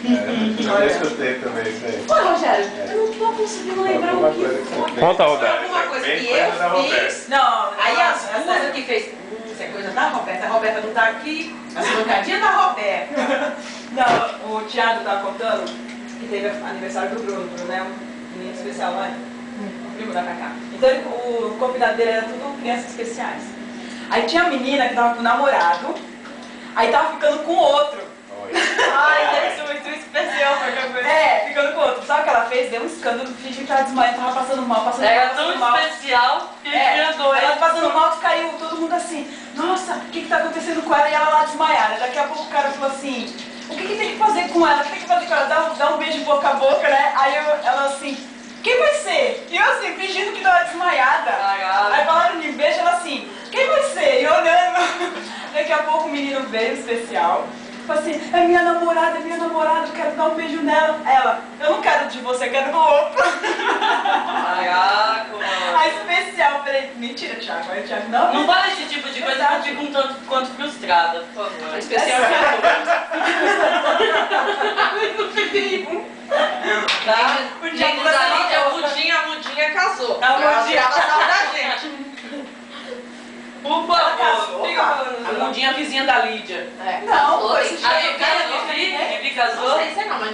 Eu escutei também isso aí. Pô, Rogério, eu não tô conseguindo lembrar o que. Conta, Roberto. Alguma coisa que eu fiz. Não, aí as duas que fez. Isso é coisa da Roberta. A Roberta não tá aqui. A trocadinha da Roberta. Não, o Thiago tá contando que teve aniversário do Bruno. O Bruno é um menino especial, não é? O primo da Cacá. Então o convidado dele era tudo crianças especiais. Aí tinha uma menina que tava com um namorado. Aí tava ficando com outro. Ai, deve ser muito especial pra cabeça. É, ficando com outro. Sabe o que ela fez? Deu um escândalo, fingiu que tava desmaiando, tava passando mal, passando mal. Era tão especial que tinha dois. Ela passando mal, caiu todo mundo assim, nossa, o que tá acontecendo com ela? E ela lá desmaiada. Daqui a pouco o cara falou assim, o que tem que fazer com ela? O que tem que fazer com ela? Dá um beijo boca a boca, né? Aí ela assim, quem vai ser? E eu assim, fingindo que tava desmaiada. Aí falaram de beijo, ela assim, quem vai ser? E olhando. Daqui a pouco o menino veio especial. Falei assim, é minha namorada, eu quero dar um beijo nela. Ela, eu não quero de você, eu quero do outro. Caraca, A especial, eu falei, mentira, Thiago. Aí o Thiago, não. Não fala esse tipo de coisa que eu fico um tanto quanto frustrada, por favor. A especial é Tá? O dia que Gente, você ali não a mudinha casou. A mudinha Ela saiu da gente. Por favor. Fica falando. A mudinha vizinha da Lídia. Não, A foi Vivi casou? Sei não, mas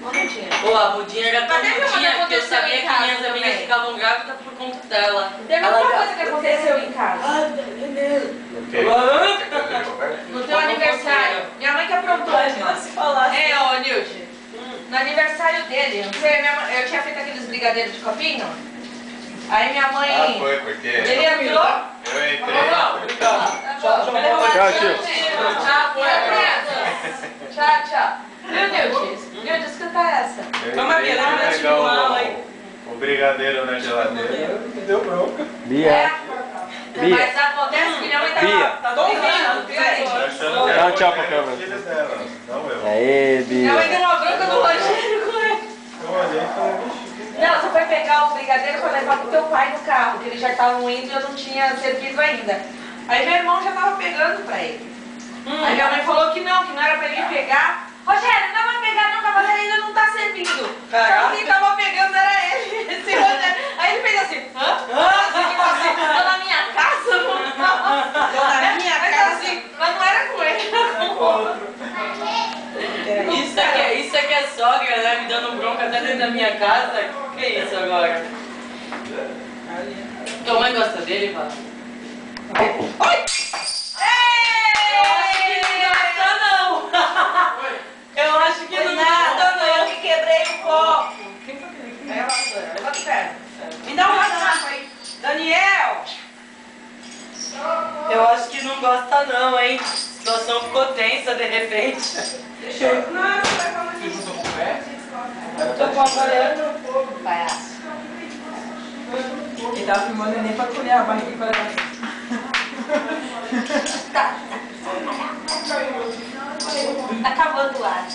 não tinha. Pô, a mudinha era tão Mas teve uma que mudinha porque eu aconteceu sabia em que casa minhas amigas também. ficavam grávidas por conta dela. Teve Ela outra coisa que aconteceu em casa. No teu aniversário. Minha mãe que aprontou. Se falasse. É, ô Nilde. No aniversário dele, eu tinha feito aqueles brigadeiros de copinho. Aí minha mãe. Ah, foi, porque Ele entrou. eu entrei. Tchau, tio. Tchau, tchau. Viu, Nilde? Nilde, escuta essa. Vamos aqui, lembra Pegar de mal aí. o brigadeiro na geladeira, me deu bronca. Bia. Bia. Mas acontece que minha mãe tava. Bia. Tá duvidando, Achando que Dá um era tchau o pra câmera. filho dela, não eu. Aê, Minha mãe Bia. deu uma bronca do Rogério com ele. Eu olhei e falei, "Vixe, Não, você foi pegar o brigadeiro pra levar pro teu pai no carro, que eles já estavam indo e eu não tinha servido ainda. Aí meu irmão já tava pegando pra ele. Aí minha mãe falou que não era pra ele pegar. Rogério, não vai pegar não, cavaleiro ainda não tá servindo. Só quem tava pegando era ele, esse Rogério. Aí ele fez assim, hã? Assim, tipo assim, tô na minha casa, não tá? Tô na minha Mas casa. assim, mas não era com ele, era com o outro. Isso aqui é sogra, né? Me dando bronca até dentro da minha casa. Que isso agora? Tua mãe gosta dele, Val? Oi! Eu acho que não Nada, gosta, eu não. que quebrei o copo. Quem foi que quebrou? É a vassoura. Levanta o pé. Me dá um guardanapo aí. Daniel! Eu acho que não gosta não, hein? A situação ficou tensa de repente. Deixa eu... Não, você vai falar aqui. Você juntou com o pé? Eu tô trabalhando um pouco. Palhaço. Ele tava filmando nem pra colher a barriga pra levar. Tá acabando o ar.